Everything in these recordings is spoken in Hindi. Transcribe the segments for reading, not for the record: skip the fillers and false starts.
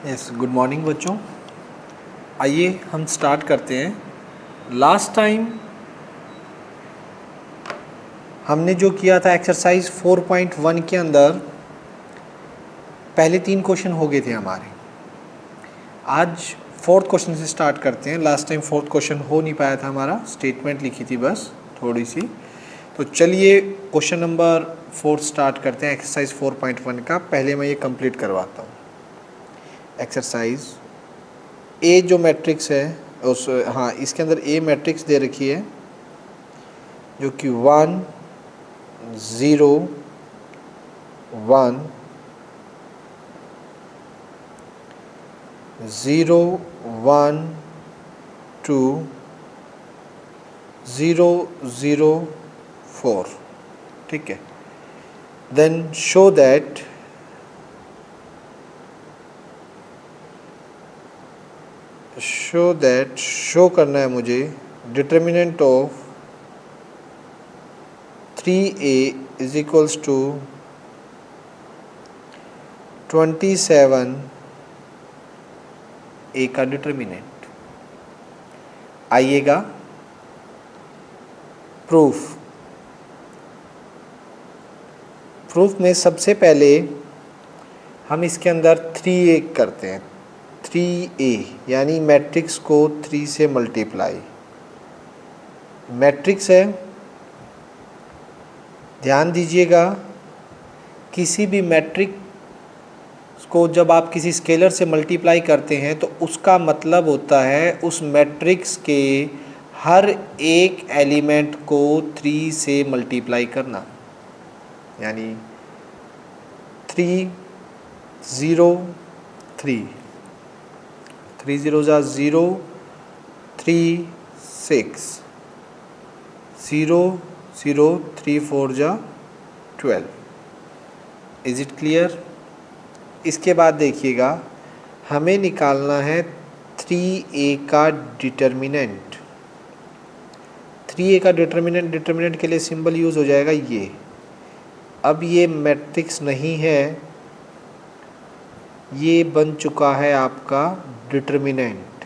यस, गुड मॉर्निंग बच्चों। आइए हम स्टार्ट करते हैं। लास्ट टाइम हमने जो किया था एक्सरसाइज 4.1 के अंदर पहले 3 क्वेश्चन हो गए थे हमारे। आज फोर्थ क्वेश्चन से स्टार्ट करते हैं। लास्ट टाइम फोर्थ क्वेश्चन हो नहीं पाया था हमारा, स्टेटमेंट लिखी थी बस थोड़ी सी। तो चलिए क्वेश्चन नंबर 4 स्टार्ट करते हैं एक्सरसाइज 4.1 का। पहले मैं ये कंप्लीट करवाता हूँ। एक्सरसाइज ए जो मैट्रिक्स है उस इसके अंदर ए मैट्रिक्स दे रखी है जो कि 1 0 1 0 1 2 0 0 4। ठीक है। देन शो दैट शो करना है मुझे determinant of 3a is equals to 27 A का डिटर्मिनेंट आइएगा। प्रूफ में सबसे पहले हम इसके अंदर 3a करते हैं। 3a यानी मैट्रिक्स को 3 से मल्टीप्लाई। मैट्रिक्स है, ध्यान दीजिएगा, किसी भी मैट्रिक्स को जब आप किसी स्केलर से मल्टीप्लाई करते हैं तो उसका मतलब होता है उस मैट्रिक्स के हर एक एलिमेंट को 3 से मल्टीप्लाई करना। यानी 3 0 3 3 0 जा 0 3 6 0 0 3 4 जा 12। Is it clear? इसके बाद देखिएगा हमें निकालना है 3a का डिटर्मिनेंट। 3a का डिटर्मिनेंट के लिए सिंबल यूज़ हो जाएगा ये। अब ये मैट्रिक्स नहीं है, ये बन चुका है आपका डिटर्मिनेंट।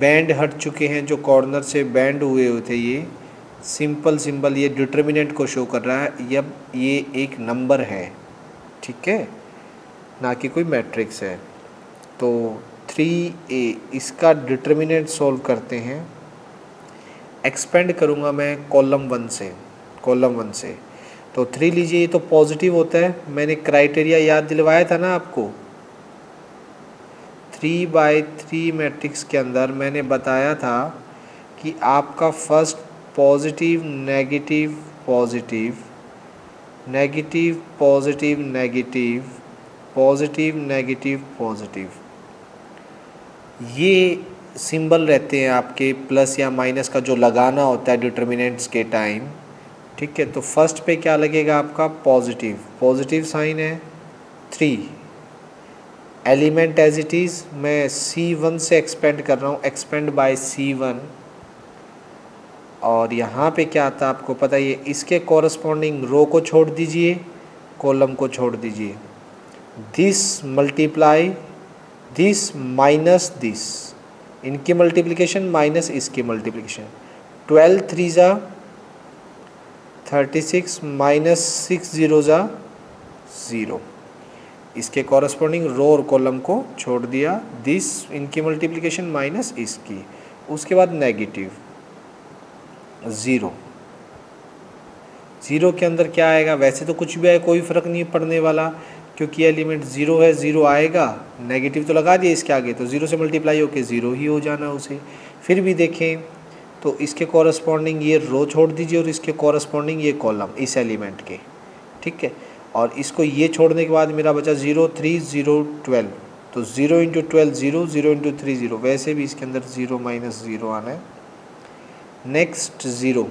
बैंड हट चुके हैं, जो कॉर्नर से बैंड हुए थे ये सिंपल सिंबल ये डिटर्मिनेंट को शो कर रहा है। अब ये एक नंबर है, ठीक है, ना कि कोई मैट्रिक्स है। तो 3a इसका डिटर्मिनेंट सॉल्व करते हैं। एक्सपेंड करूँगा मैं कॉलम 1 से। तो 3 लीजिए, ये तो पॉजिटिव होता है। मैंने क्राइटेरिया याद दिलवाया था ना आपको। 3/3 मैट्रिक्स के अंदर मैंने बताया था कि आपका first positive negative positive negative positive negative positive negative positive, ये सिंबल रहते हैं आपके प्लस या माइनस का जो लगाना होता है डिटर्मिनेंट्स के टाइम। ठीक है, तो फर्स्ट पे क्या लगेगा आपका पॉजिटिव साइन है। 3 एलिमेंट एज इट इज़ मैं C1 से एक्सपेंड कर रहा हूँ, एक्सपेंड बाय C1। और यहाँ पे क्या आता है आपको पता ही है, इसके कॉरस्पॉन्डिंग रो को छोड़ दीजिए, कॉलम को छोड़ दीजिए। This multiply this minus this, इनकी मल्टीप्लिकेशन माइनस इसकी मल्टीप्लिकेशन। 12 3 जा 36 माइनस 6 0 जा 0। इसके कॉरस्पॉन्डिंग रो और कॉलम को छोड़ दिया। दिस इनकी मल्टीप्लिकेशन माइनस इसकी। उसके बाद नेगेटिव 0 के अंदर क्या आएगा? वैसे तो कुछ भी आए कोई फ़र्क नहीं पड़ने वाला, क्योंकि एलिमेंट 0 है, 0 आएगा। नेगेटिव तो लगा दिए इसके आगे, तो 0 से मल्टीप्लाई होके 0 ही हो जाना उसे। फिर भी देखें तो इसके कॉरस्पॉन्डिंग ये रो छोड़ दीजिए और इसके कॉरस्पॉन्डिंग ये कॉलम इस एलिमेंट के, ठीक है। और इसको ये छोड़ने के बाद मेरा बचा 0 3 0 12। तो 0 × 12 0, 0 × 3 0। वैसे भी इसके अंदर 0 - 0 आना है। नेक्स्ट 0,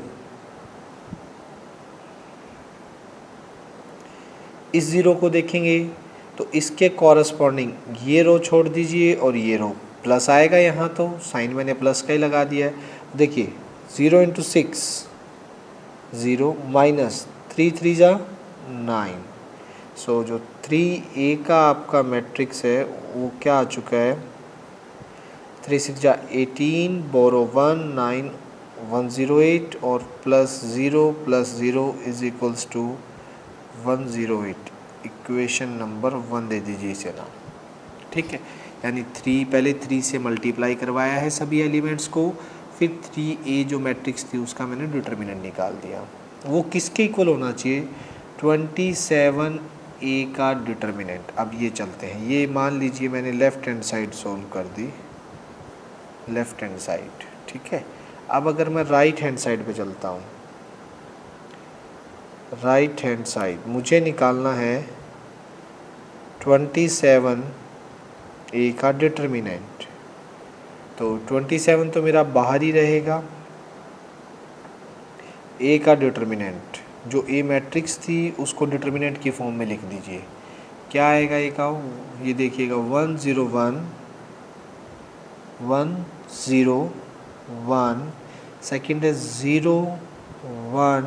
इस 0 को देखेंगे तो इसके कॉरस्पॉन्डिंग ये रो छोड़ दीजिए और ये रो प्लस आएगा। यहाँ तो साइन मैंने प्लस का ही लगा दिया है। देखिए 0 × 6 0 माइनस 3 3 जा 9। सो जो 3A का आपका मैट्रिक्स है वो क्या आ चुका है, 3 6 जा 18, बोरो 1 9 108 और +0 is equals to 108। Equation number 1 दे दीजिए इसे ना, ठीक है। यानी 3 पहले 3 से मल्टीप्लाई करवाया है सभी एलिमेंट्स को, फिर 3A जो मैट्रिक्स थी उसका मैंने डिटर्मिनेंट निकाल दिया। वो किसके इक्वल होना चाहिए, 27A का डिटर्मिनेंट। अब ये चलते हैं, ये मान लीजिए मैंने लेफ़्ट हैंड साइड सोल्व कर दी, लेफ़्ट हैंड साइड, ठीक है। अब अगर मैं राइट हैंड साइड पे चलता हूँ, राइट हैंड साइड मुझे निकालना है 27A का डिटर्मिनेंट। तो 27 तो मेरा बाहर ही रहेगा। ए का डिटर्मिनेंट, जो ए मैट्रिक्स थी उसको डिटर्मिनेंट की फॉर्म में लिख दीजिए। क्या आएगा ए का, ये देखिएगा 101 101, सेकेंड है 0 1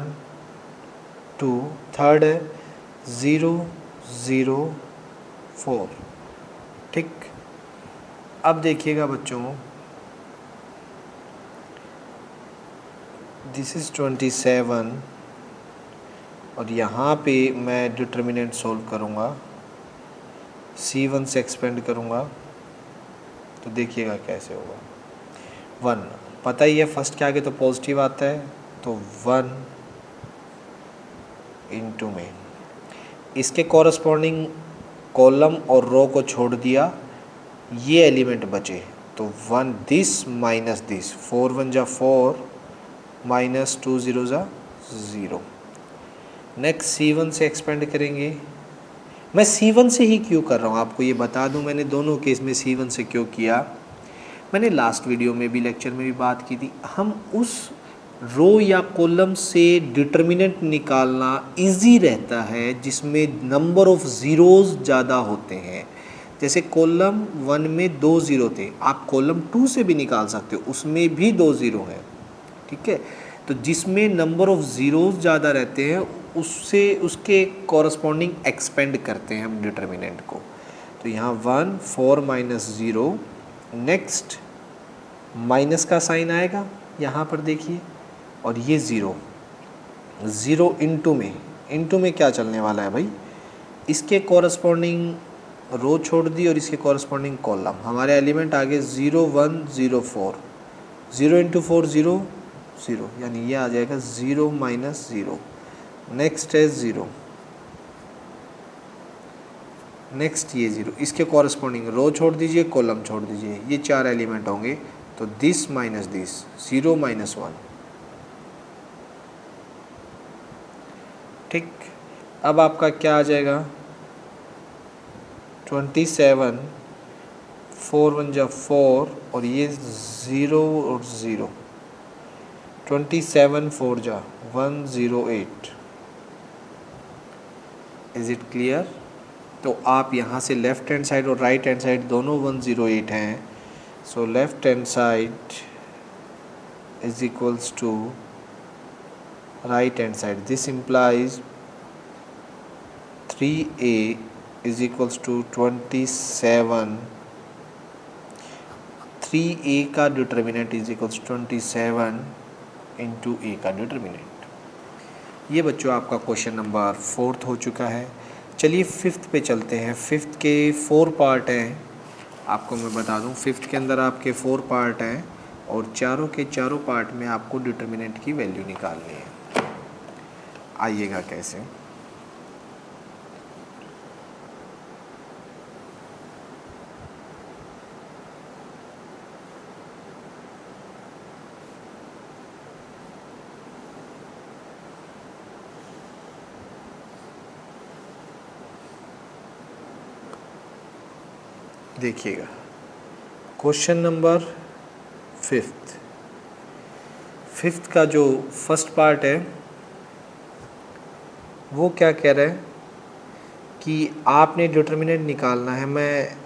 2, थर्ड है 0 0 4, ठीक। अब देखिएगा बच्चों, दिस इज़ 27 और यहाँ पे मैं डिटर्मिनेंट सोल्व करूँगा, C1 से एक्सपेंड करूँगा, तो देखिएगा कैसे होगा। 1 पता ही है, फर्स्ट के आगे तो पॉजिटिव आता है, तो 1 इंटू में इसके कॉरस्पॉन्डिंग कॉलम और रो को छोड़ दिया, ये एलिमेंट बचे, तो 1 दिस माइनस दिस, 4 1 जा 4 माइनस 2 0 जा 0। नेक्स्ट C1 से एक्सपेंड करेंगे। मैं C1 से ही क्यों कर रहा हूँ आपको ये बता दूँ, मैंने दोनों केस में C1 से क्यों किया। मैंने लास्ट वीडियो में भी, लेक्चर में भी बात की थी, हम उस रो या कॉलम से डिटर्मिनेंट निकालना इजी रहता है जिसमें नंबर ऑफ ज़ीरोज़ ज़्यादा होते हैं। जैसे कॉलम 1 में 2 ज़ीरो थे, आप कॉलम 2 से भी निकाल सकते हो, उसमें भी 2 ज़ीरो हैं, ठीक है। तो जिसमें नंबर ऑफ ज़ीरोज़ ज़्यादा रहते हैं उससे उसके कॉरस्पॉन्डिंग एक्सपेंड करते हैं हम डिटर्मिनेंट को। तो यहाँ 1 4 माइनस 0, नेक्स्ट माइनस का साइन आएगा यहाँ पर देखिए, और ये 0 0 इंटू में क्या चलने वाला है भाई, इसके कॉरस्पॉन्डिंग रो छोड़ दी और इसके कॉरस्पॉन्डिंग कॉलम। हमारे एलिमेंट आगे 0 1 0 4, 0 इंटू 4 0 0, यानी ये आ जाएगा 0 माइनस 0। नेक्स्ट है 0, नेक्स्ट ये 0, इसके कॉरस्पॉन्डिंग रो छोड़ दीजिए, कॉलम छोड़ दीजिए, ये 4 एलिमेंट होंगे, तो दिस माइनस दिस, 0 माइनस 1, ठीक। अब आपका क्या आ जाएगा, 27 4 1 जा 4 और ये 0 और 0, 27 4 जा 108। Is it clear. तो आप यहाँ से लेफ़्ट हैंड साइड और राइट हैंड साइड दोनों 108 हैं, so left hand side is equals to right hand side. This implies 3A is equals to 27, 3A का determinant is equals 27 into A का डिटर्मिनेंट। ये बच्चों आपका क्वेश्चन नंबर 4 हो चुका है। चलिए 5th पे चलते हैं। 5th के 4 पार्ट हैं, आपको मैं बता दूं 5th के अंदर आपके 4 पार्ट हैं और चारों के चारों पार्ट में आपको डिटर्मिनेंट की वैल्यू निकालनी है। आइएगा कैसे, देखिएगा क्वेश्चन नंबर 5th का जो फर्स्ट पार्ट है वो क्या कह रहा है कि आपने डिटर्मिनेंट निकालना है। मैं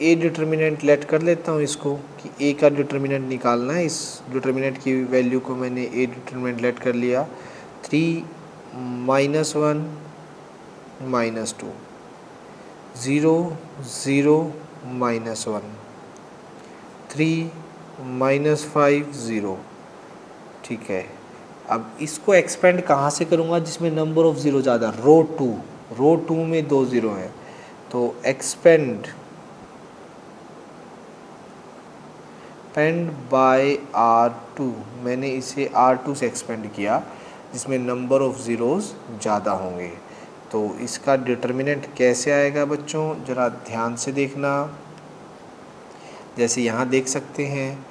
ए डिटर्मिनेंट लेट कर लेता हूँ इसको कि ए का डिटर्मिनेंट निकालना है। इस डिटर्मिनेंट की वैल्यू को मैंने ए डिटर्मिनेंट लेट कर लिया। 3 -1 -2, 0 0 -1, 3 -5 0। ठीक है, अब इसको एक्सपेंड कहाँ से करूँगा जिसमें नंबर ऑफ ज़ीरो ज़्यादा, रो टू में 2 ज़ीरो हैं, तो एक्सपेंड बाय R2, मैंने इसे R2 से एक्सपेंड किया जिसमें नंबर ऑफ ज़ीरोज़ ज़्यादा होंगे। तो इसका डिटर्मिनेंट कैसे आएगा बच्चों, ज़रा ध्यान से देखना। जैसे यहाँ देख सकते हैं,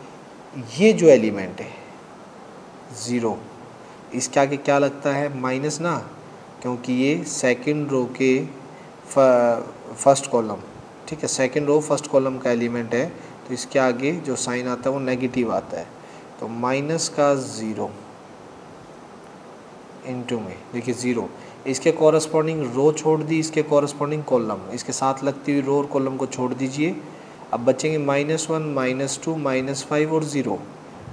ये जो एलिमेंट है 0, इसके आगे क्या लगता है, माइनस ना, क्योंकि ये सेकंड रो के फर्स्ट कॉलम, ठीक है, सेकंड रो फर्स्ट कॉलम का एलिमेंट है, तो इसके आगे जो साइन आता है वो नेगेटिव आता है। तो माइनस का 0 इनटू में देखिए 0, इसके कॉरस्पॉन्डिंग रो छोड़ दी, इसके कॉरस्पॉन्डिंग कॉलम, इसके साथ लगती हुई रो और कॉलम को छोड़ दीजिए। अब बचेंगे -1 -2 -5 और 0।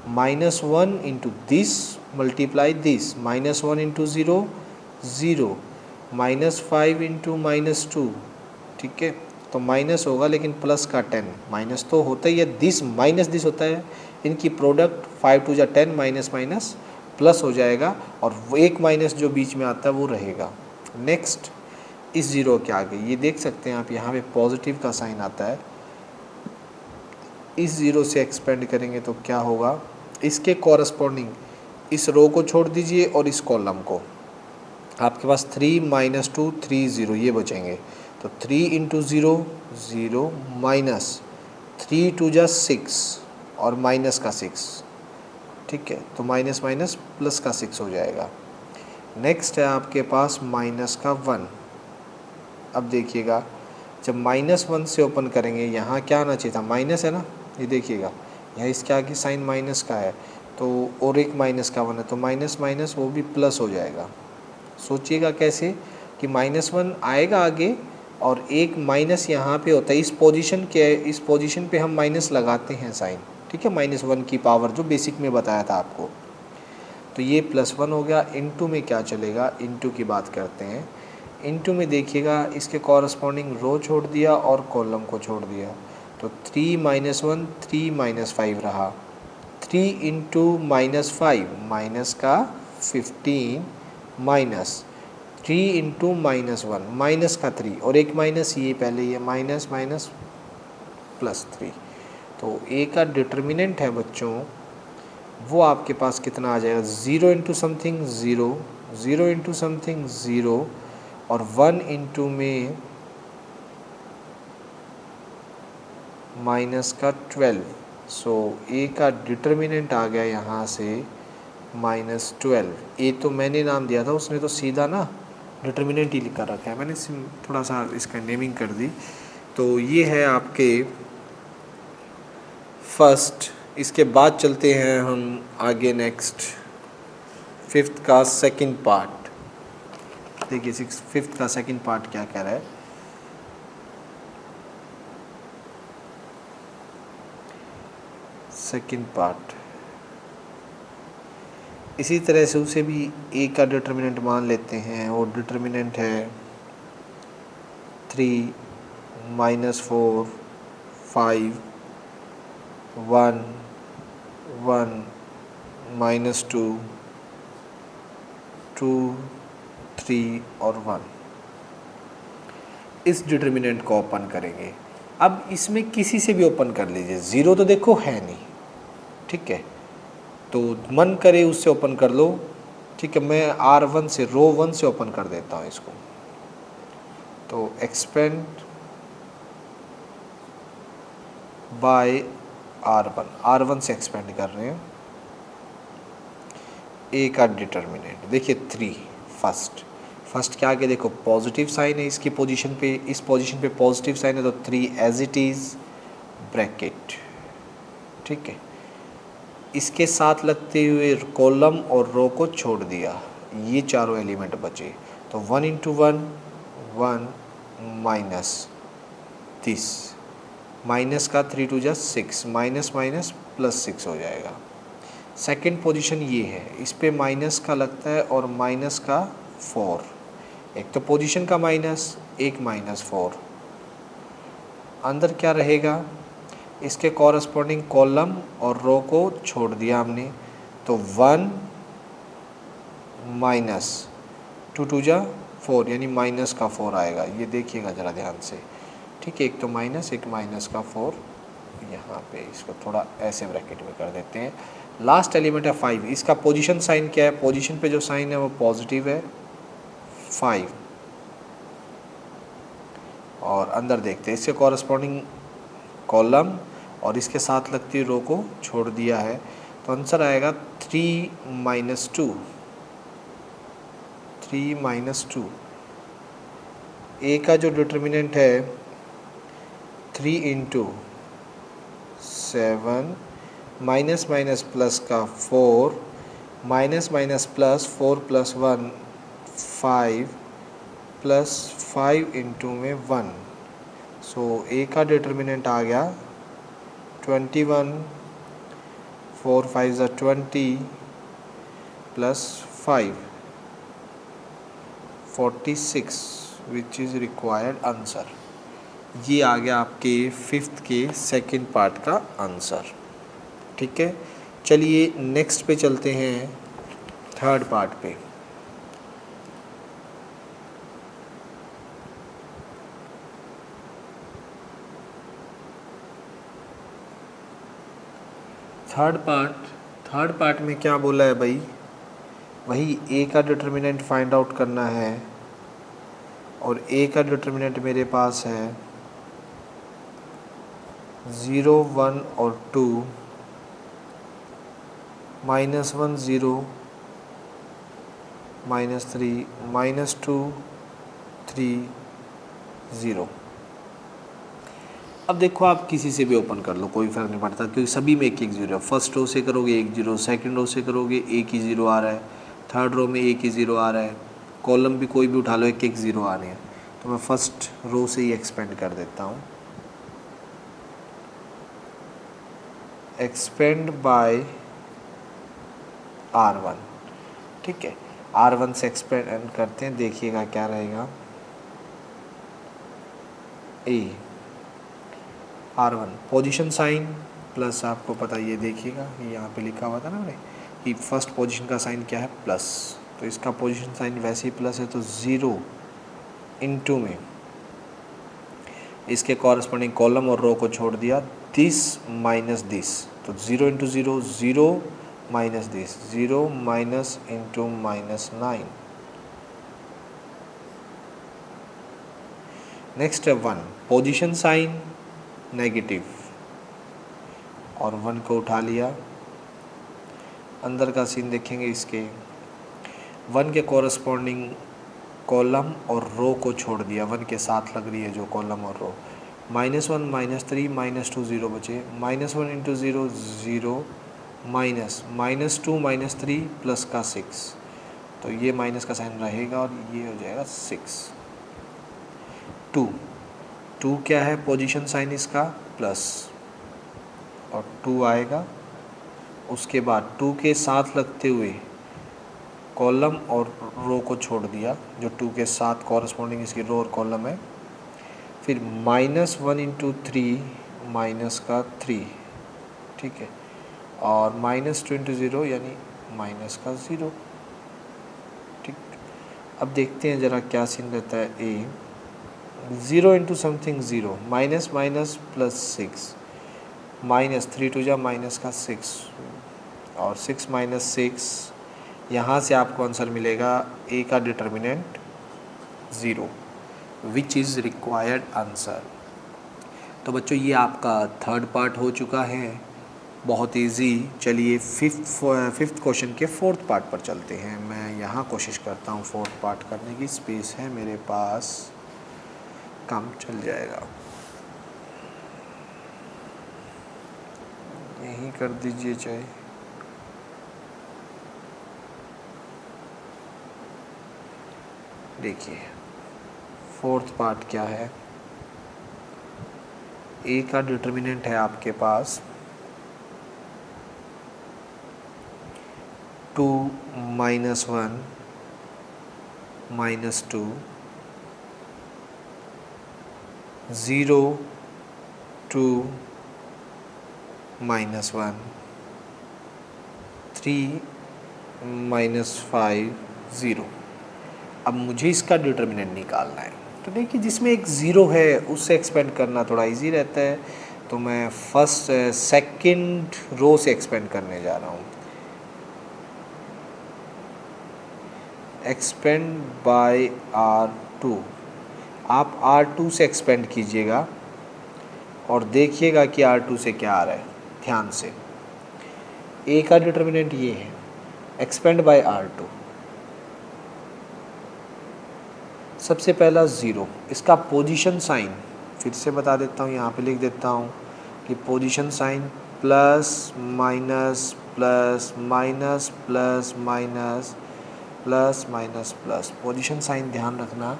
-1 into this multiply this, -1 into 0 0, -5 into -2, ठीक है, तो माइनस होगा लेकिन प्लस का 10, माइनस तो होता ही है, दिस माइनस दिस होता है, इनकी प्रोडक्ट 5 2 10 माइनस माइनस प्लस हो जाएगा, और वो एक माइनस जो बीच में आता है वो रहेगा। नेक्स्ट, इस ज़ीरो के आगे ये देख सकते हैं आप, यहाँ पे पॉजिटिव का साइन आता है, इस ज़ीरो से एक्सपेंड करेंगे तो क्या होगा, इसके कॉरस्पॉन्डिंग इस रो को छोड़ दीजिए और इस कॉलम को, आपके पास 3 -2 3 0 ये बचेंगे। तो 3 इंटू 0 0 माइनस 3 2 जा 6 और माइनस का 6, ठीक है, तो माइनस माइनस प्लस का 6 हो जाएगा। नेक्स्ट है आपके पास माइनस का 1। अब देखिएगा, जब -1 से ओपन करेंगे, यहाँ क्या आना चाहिए था, माइनस है ना, ये देखिएगा, यहाँ इसके आगे साइन माइनस का है, तो और एक माइनस का 1 है, तो माइनस माइनस वो भी प्लस हो जाएगा। सोचिएगा कैसे कि -1 आएगा आगे और एक माइनस यहाँ पे होता है, इस पोजीशन पे हम माइनस लगाते हैं साइन, ठीक है, -1 की पावर जो बेसिक में बताया था आपको। तो ये +1 हो गया। इनटू में क्या चलेगा, इनटू की बात करते हैं। इनटू में देखिएगा, इसके कॉरस्पॉन्डिंग रो छोड़ दिया और कॉलम को छोड़ दिया, तो 3 -1 3 -5 रहा। 3 इंटू -5 माइनस का 15 माइनस 3 इंटू -1 माइनस का 3 और एक माइनस ये पहले, ये माइनस माइनस +3। तो ए का डिटर्मिनेंट है बच्चों, वो आपके पास कितना आ जाएगा, 0 इंटू समथिंग 0, 0 इंटू समथिंग 0 और 1 इंटू में माइनस का 12। सो ए का डिटर्मिनेंट आ गया यहाँ से -12। ए तो मैंने नाम दिया था, उसने तो सीधा ना डिटर्मिनेंट ही लिखा रखा है, मैंने थोड़ा सा इसका नेमिंग कर दी। तो ये है आपके फर्स्ट। इसके बाद चलते हैं हम आगे, नेक्स्ट 5th का सेकंड पार्ट। देखिए 5th का सेकंड पार्ट क्या कह रहा है। सेकंड पार्ट इसी तरह से उसे भी ए का डिटर्मिनेंट मान लेते हैं, और डिटर्मिनेंट है 3 -4 5 1 1 -2 2 3 और 1। इस डिटर्मिनेंट को ओपन करेंगे। अब इसमें किसी से भी ओपन कर लीजिए, 0 तो देखो है नहीं, ठीक है, तो मन करे उससे ओपन कर लो, ठीक है। मैं R1 से, रो 1 से ओपन कर देता हूँ इसको। तो एक्सपेंड बाय R1 से एक्सपेंड कर रहे हैं। ए का डिटर्मिनेंट देखिए 3, फर्स्ट के आगे देखो पॉजिटिव साइन है, इसकी पोजीशन पे, इस पोजीशन पे पॉजिटिव साइन है, तो 3 एज इट इज़ ब्रैकेट, ठीक है। इसके साथ लगते हुए कॉलम और रो को छोड़ दिया, ये चारों एलिमेंट बचे, तो 1 इंटू 1 1 माइनस दिस, माइनस का 3 2 जा 6, माइनस माइनस +6 हो जाएगा। सेकंड पोजीशन ये है, इस पे माइनस का लगता है और माइनस का 4, एक तो पोजीशन का माइनस, एक -4। अंदर क्या रहेगा, इसके कॉरस्पॉन्डिंग कॉलम और रो को छोड़ दिया हमने, तो 1 माइनस 2 2 जा 4 यानी माइनस का 4 आएगा। ये देखिएगा ज़रा ध्यान से, ठीक है। एक तो माइनस, एक माइनस का 4, यहाँ पे इसको थोड़ा ऐसे ब्रैकेट में कर देते हैं। लास्ट एलिमेंट है 5, इसका पोजीशन साइन क्या है, पोजीशन पे जो साइन है वो पॉजिटिव है 5। और अंदर देखते हैं इसके कॉरस्पॉन्डिंग कॉलम और इसके साथ लगती रो को छोड़ दिया है, तो आंसर आएगा 3 - 2। 3 - 2। ए का जो डिटर्मिनेंट है 3 × 7, माइनस माइनस प्लस का 4, माइनस माइनस प्लस 4 + 1 5 प्लस 5 × में 1। सो ए का डिटर्मिनेंट आ गया 21, 4 5 = 20 plus 5 46 which is required answer. ये आ गया आपके 5th के सेकंड पार्ट का आंसर, ठीक है। चलिए नेक्स्ट पे चलते हैं, थर्ड पार्ट पे। थर्ड पार्ट में क्या बोला है भाई, वही ए का डिटर्मिनेंट फाइंड आउट करना है, और ए का डिटर्मिनेंट मेरे पास है 0 1 और 2, -1 0 -3 -2 3 0। अब देखो आप किसी से भी ओपन कर लो, कोई फ़र्क नहीं पड़ता, क्योंकि सभी में एक एक ज़ीरो है। फर्स्ट रो से करोगे 1 0, सेकंड रो से करोगे एक ही ज़ीरो आ रहा है, थर्ड रो में एक ही ज़ीरो आ रहा है, कॉलम भी कोई भी उठा लो एक एक ज़ीरो आ रहे हैं। तो मैं फर्स्ट रो से ही एक्सपेंड कर देता हूँ, एक्सपेंड बाय R1, ठीक है। R1 से एक्सपेंड करते हैं, देखिएगा क्या रहेगा, ए R1 पोजीशन साइन प्लस, आपको पता ये देखिएगा ये यहाँ पे लिखा हुआ था ना मैंने कि फर्स्ट पोजीशन का साइन क्या है प्लस, तो इसका पोजीशन साइन वैसे ही प्लस है, तो 0 × में इसके कॉरस्पॉन्डिंग कॉलम और रो को छोड़ दिया, दिस माइनस दिस, तो 0 × 0 0 minus this 0 minus into -9। Next है 1 पोजीशन साइन नेगेटिव, और 1 को उठा लिया। अंदर का सीन देखेंगे, इसके 1 के कॉरस्पॉन्डिंग कॉलम और रो को छोड़ दिया, 1 के साथ लग रही है जो कॉलम और रो, -1 -3 -2 0 बचे, -1 × 0 0 माइनस -2 -3 प्लस का 6, तो ये माइनस का साइन रहेगा और ये हो जाएगा 6। 2 क्या है पोजीशन साइन इसका प्लस, और 2 आएगा। उसके बाद 2 के साथ लगते हुए कॉलम और रो को छोड़ दिया, जो 2 के साथ कॉरस्पॉन्डिंग इसकी रो और कॉलम है। फिर -1 × 3 माइनस का 3, ठीक है, और -2 × 0 यानी माइनस का 0, ठीक। अब देखते हैं ज़रा क्या सीन रहता है। ए 0 × समथिंग 0, माइनस माइनस प्लस 6, -3 2 जा माइनस का 6, और 6 - 6, यहाँ से आपको आंसर मिलेगा ए का determinant 0, which is required answer. तो बच्चों ये आपका थर्ड पार्ट हो चुका है, बहुत इजी। चलिए फिफ्थ क्वेश्चन के फोर्थ पार्ट पर चलते हैं। मैं यहाँ कोशिश करता हूँ फोर्थ पार्ट करने की, स्पेस है मेरे पास, काम चल जाएगा। यहीं कर दीजिए चाहे, देखिए फोर्थ पार्ट क्या है। ए का डिटर्मिनेंट है आपके पास 2 - 1 -2, 0 2 -1, 3 -5 0। अब मुझे इसका डिटर्मिनेंट निकालना है। तो देखिए जिसमें एक ज़ीरो है उससे एक्सपेंड करना थोड़ा इजी रहता है, तो मैं फर्स्ट सेकंड रो से एक्सपेंड करने जा रहा हूँ। एक्सपेंड बाय R2, आप R2 से एक्सपेंड कीजिएगा और देखिएगा कि R2 से क्या आ रहा है। ध्यान से, ए का डिटर्मिनेंट ये है, एक्सपेंड बाय R2। सबसे पहला ज़ीरो, इसका पोजीशन साइन फिर से बता देता हूँ, यहाँ पे लिख देता हूँ कि position sign plus minus plus minus plus minus plus minus plus. Position sign ध्यान रखना,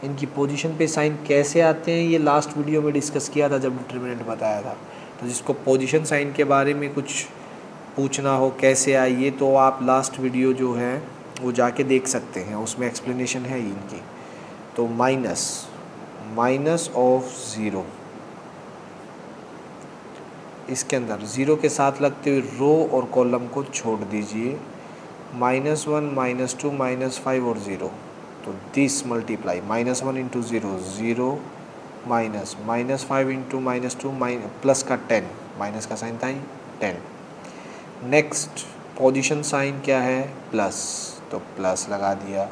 इनकी पोजीशन पे साइन कैसे आते हैं ये लास्ट वीडियो में डिस्कस किया था जब डिटर्मिनेंट बताया था। तो जिसको पोजीशन साइन के बारे में कुछ पूछना हो कैसे आइए, तो आप लास्ट वीडियो जो है वो जाके देख सकते हैं, उसमें एक्सप्लेनेशन है इनकी। तो माइनस ऑफ ज़ीरो, इसके अंदर ज़ीरो के साथ लगते हुए रो और कॉलम को छोड़ दीजिए। -1 -2 -5 और 0, तो this multiply -1 into zero 0 minus -5 into -2 plus का 10, माइनस का साइन था 10। नेक्स्ट पोजीशन साइन क्या है, प्लस, तो प्लस लगा दिया।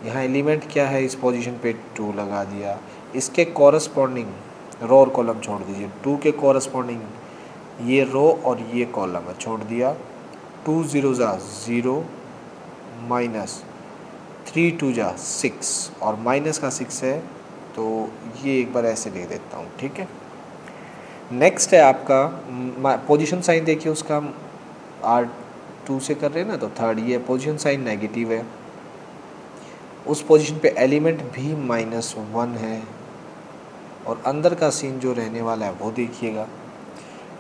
यहाँ एलिमेंट क्या है, इस पोजीशन पे 2 लगा दिया। इसके कॉरस्पॉन्डिंग रो और कॉलम छोड़ दीजिए। 2 के कॉरस्पॉन्डिंग ये रो और ये कॉलम है, छोड़ दिया। 2 0 जा 0 माइनस 3 2 जा 6 और माइनस का 6 है, तो ये एक बार ऐसे लिख देता हूँ, ठीक है। नेक्स्ट है आपका पोजीशन साइन, देखिए उसका R2 से कर रहे हैं ना, तो थर्ड ये पोजीशन साइन नेगेटिव है। उस पोजीशन पे एलिमेंट भी -1 है और अंदर का सीन जो रहने वाला है वो देखिएगा।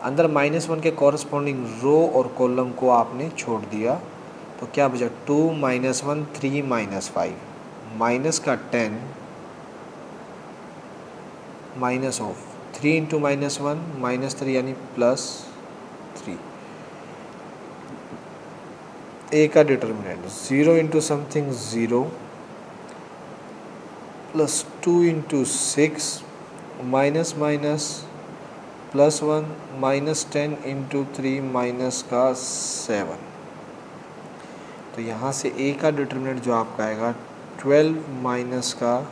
अंदर -1 के कॉरस्पॉन्डिंग रो और कॉलम को आपने छोड़ दिया, तो क्या बचा 2 -1 3 -5 माइनस का 10 माइनस ऑफ 3 इंटू -1 -3 यानी +3। ए का determinant 0 into something 0 +2 into 6 minus minus +1 -10 into 3 minus का 7। तो यहाँ से ए का डिटर्मिनेंट जो आपका आएगा 12 माइनस का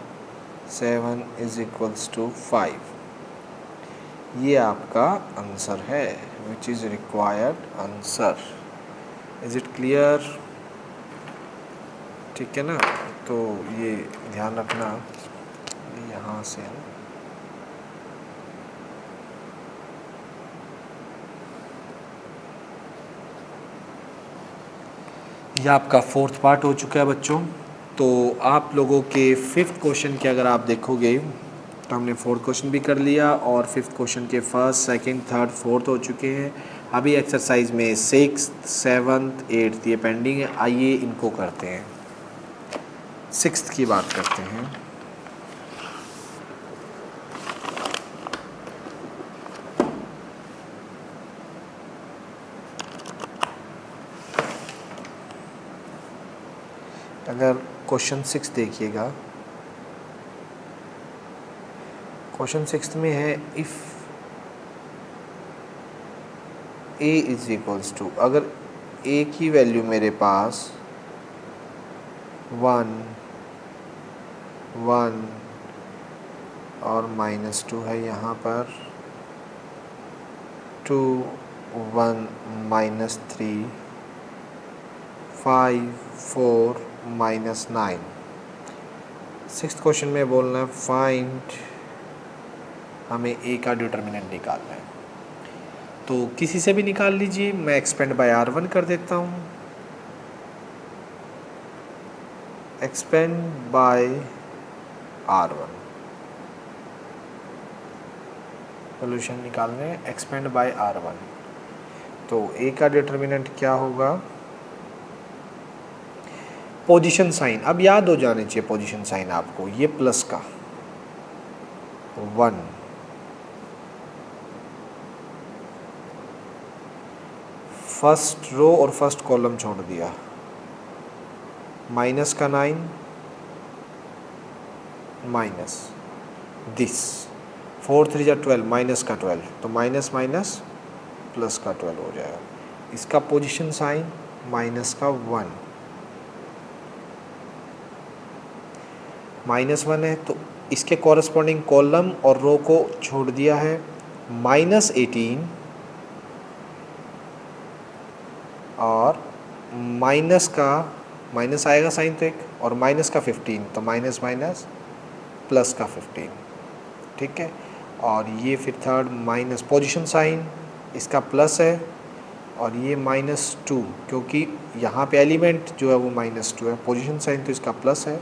7 इज इक्वल्स टू 5। ये आपका आंसर है, which is required answer. Is it clear? ठीक है ना, तो ये ध्यान रखना, यहाँ से ये आपका फोर्थ पार्ट हो चुका है बच्चों। तो आप लोगों के फिफ्थ क्वेश्चन के अगर आप देखोगे तो हमने फोर्थ क्वेश्चन भी कर लिया और फिफ्थ क्वेश्चन के फर्स्ट सेकंड थर्ड फोर्थ हो चुके हैं। अभी एक्सरसाइज में 6th 7th 8th ये पेंडिंग है, आइए इनको करते हैं। 6th की बात करते हैं। अगर क्वेश्चन 6 देखिएगा, क्वेश्चन 6 में है if a is equals to, अगर a की वैल्यू मेरे पास 1 1 और -2 है, यहाँ पर 2 1 -3 5 4 -9। 6th क्वेश्चन में बोलना है फाइंड, हमें a का डिटर्मिनेंट निकालना है। तो किसी से भी निकाल लीजिए, मैं एक्सपेंड बाय R1 कर देता हूँ। एक्सपेंड बाय R1, सोल्यूशन निकालने हैं एक्सपेंड बाय R1। तो a का डिटर्मिनेंट क्या होगा, पोजीशन साइन, अब याद हो जाने चाहिए पोजीशन साइन आपको, ये प्लस का 1, फर्स्ट रो और फर्स्ट कॉलम छोड़ दिया, माइनस का 9 माइनस दिस 4 3 जा 12 माइनस का 12, तो माइनस माइनस प्लस का 12 हो जाएगा। इसका पोजीशन साइन माइनस का 1, -1 है तो इसके कॉरस्पॉन्डिंग कॉलम और रो को छोड़ दिया है, -18 और माइनस का माइनस आएगा साइन तो एक, और माइनस का 15, तो माइनस माइनस प्लस का 15, ठीक है। और ये फिर थर्ड माइनस पोजीशन साइन इसका प्लस है, और ये -2 क्योंकि यहाँ पे एलिमेंट जो है वो -2 है, पोजीशन साइन तो इसका प्लस है,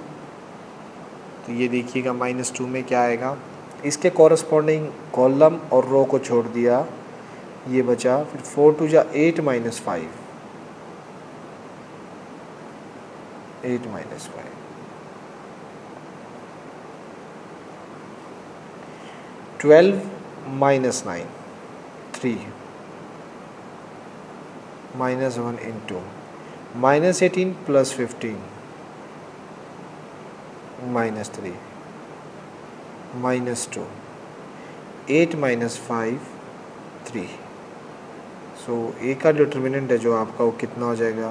तो ये देखिएगा -2 में क्या आएगा, इसके कॉरस्पॉन्डिंग कॉलम और रो को छोड़ दिया, ये बचा फिर 4 2 जा 8 -5 8 -5 12 -9 3 -1 into -18 plus 15 -3 -2 8 -5 3। सो ए का डिटर्मिनेंट है जो आपका वो कितना हो जाएगा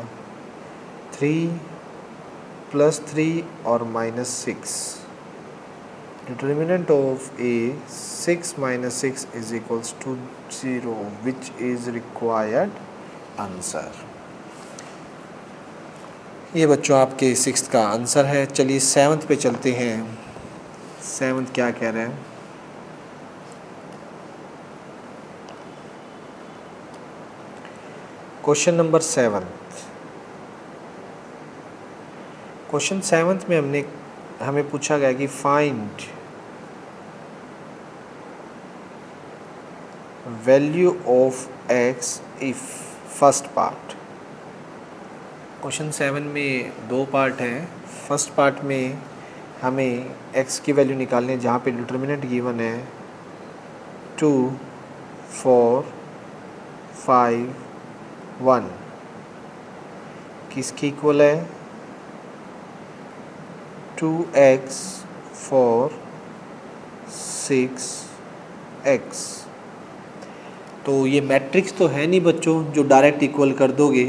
3 + 3 और -6। Determinant of A 6 - 6 = 0 which is required answer. ये बच्चों आपके 6th का आंसर है। चलिए 7th पे चलते हैं। 7th क्या कह रहे हैं, question number 7th। Question 7th में हमें पूछा गया कि find value of x if first part. Question 7 में 2 पार्ट हैं। फर्स्ट पार्ट में हमें x की वैल्यू निकालनी है जहाँ पे डिटर्मिनेंट गिवन है 2 4 5 1, किसकी इक्वल है 2x 4 6x। तो ये मैट्रिक्स तो है नहीं बच्चों जो डायरेक्ट इक्वल कर दोगे,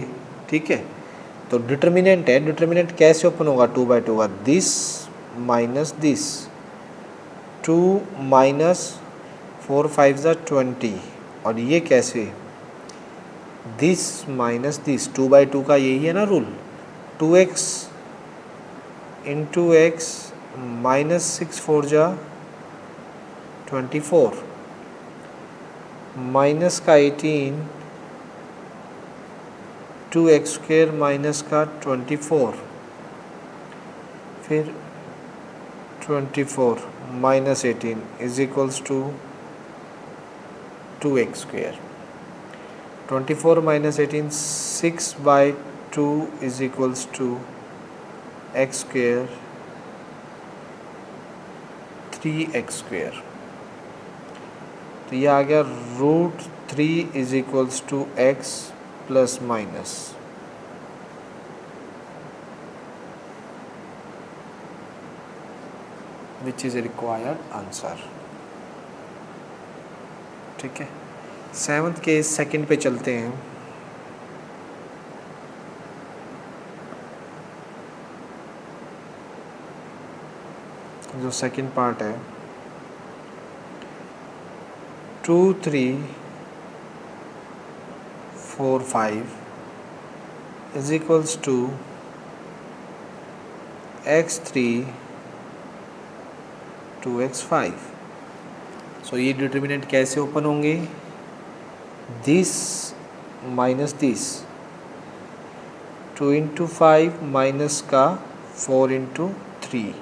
ठीक है। तो डिटर्मिनेंट है, डिटर्मिनेंट कैसे ओपन होगा 2/2 होगा, दिस माइनस दिस 2 - 4 5 = 20, और ये कैसे दिस माइनस दिस 2/2 का यही है ना रूल, 2x × x -6 4 = 24 माइनस का 18 2x² माइनस का 24 फिर 24 - 18 = 2x²। 24 - 18 6/2 = x², 3x²। तो ये आ गया √3 = x plus minus. Which is required answer, ठीक है। 7th के सेकंड पे चलते हैं। जो सेकंड पार्ट है 2 3 4 5 = x3 2x5। सो ये डिटर्मिनेंट कैसे ओपन होंगे, दिस माइनस दिस 2 × 5 माइनस का 4 × 3,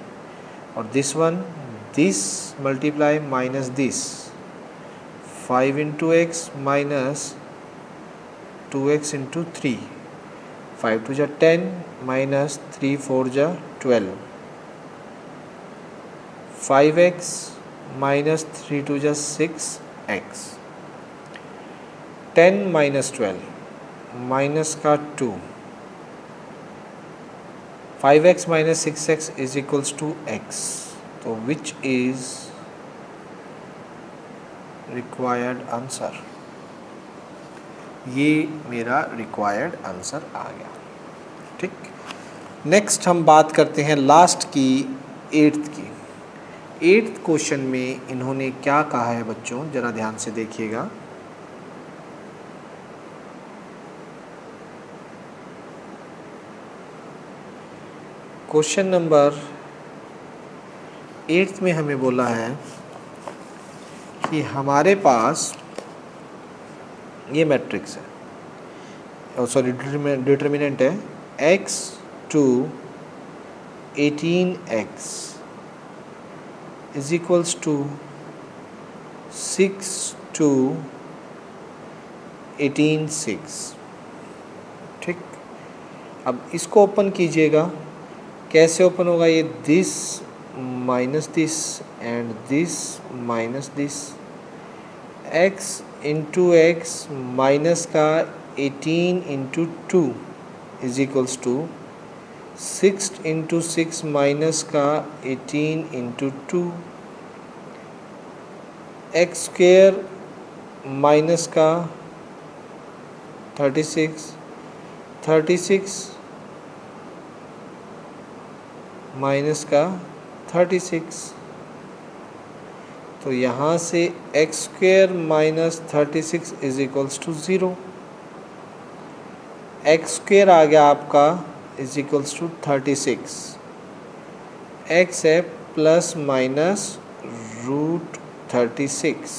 और this one this multiply minus this 5 × x minus 2x × 3 5 2 = 10 minus 3 4 जा 12, 5x माइनस 3 2 जा 6x, 10 माइनस 12 माइनस का 2, 5x minus 6x is equals to x। तो विच इज रिक्वायर्ड आंसर, ये मेरा रिक्वायर्ड आंसर आ गया। ठीक, नेक्स्ट हम बात करते हैं लास्ट की, 8th की। 8th क्वेश्चन में इन्होंने क्या कहा है बच्चों, जरा ध्यान से देखिएगा। क्वेश्चन नंबर 8th में हमें बोला है कि हमारे पास ये मैट्रिक्स है, सॉरी डिटर्मिनेंट है, x to 18x is equals to 6 to 18 6। ठीक, अब इसको ओपन कीजिएगा, कैसे ओपन होगा ये, this minus this and this minus this, x into x minus का 18 into 2 is equals to 6 into 6 minus का 18 इंटू 2, एक्स स्क्वेयर माइनस का 36, 36 माइनस का 36। तो यहाँ से x square minus 36 is equals to 0, x square आ गया आपका इज इक्वल्स टू 36, एक्स है प्लस माइनस रूट 36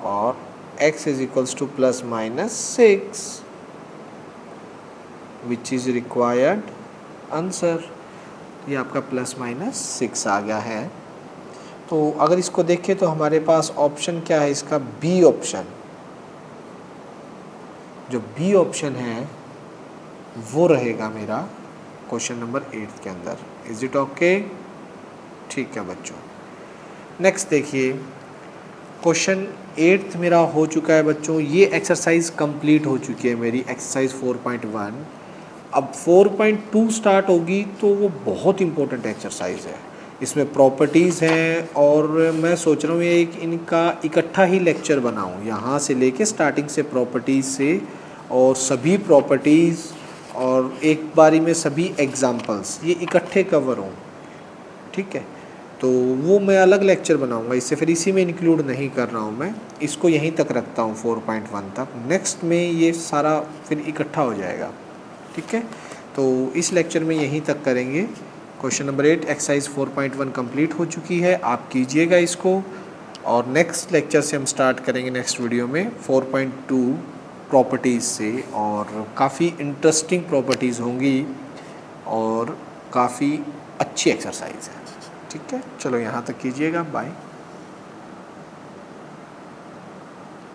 और x is equals to plus minus 6, which is required answer. ये आपका प्लस माइनस 6 आ गया है। तो अगर इसको देखें तो हमारे पास ऑप्शन क्या है इसका, बी ऑप्शन। जो बी ऑप्शन है वो रहेगा मेरा क्वेश्चन नंबर 8 के अंदर। Is it okay? ठीक है बच्चों, नेक्स्ट देखिए, क्वेश्चन 8 मेरा हो चुका है बच्चों। ये एक्सरसाइज कंप्लीट हो चुकी है मेरी, एक्सरसाइज 4.1। अब 4.2 स्टार्ट होगी तो वो बहुत इंपॉर्टेंट एक्सरसाइज है, इसमें प्रॉपर्टीज़ हैं और मैं सोच रहा हूँ ये एक इनका इकट्ठा ही लेक्चर बनाऊँ, यहाँ से लेके स्टार्टिंग से प्रॉपर्टीज़ से और सभी प्रॉपर्टीज़ और एक बारी में सभी एग्जांपल्स ये इकट्ठे कवर हों। ठीक है, तो वो मैं अलग लेक्चर बनाऊंगा, इससे फिर इसी में इंक्लूड नहीं कर रहा हूँ मैं, इसको यहीं तक रखता हूँ 4.1 तक। नेक्स्ट में ये सारा फिर इकट्ठा हो जाएगा। ठीक है, तो इस लेक्चर में यहीं तक करेंगे। क्वेश्चन नंबर 8 एक्सरसाइज 4.1 कंप्लीट हो चुकी है, आप कीजिएगा इसको और नेक्स्ट लेक्चर से हम स्टार्ट करेंगे नेक्स्ट वीडियो में 4.2 प्रॉपर्टीज़ से, और काफ़ी इंटरेस्टिंग प्रॉपर्टीज़ होंगी और काफ़ी अच्छी एक्सरसाइज है। ठीक है, चलो यहाँ तक कीजिएगा, बाय।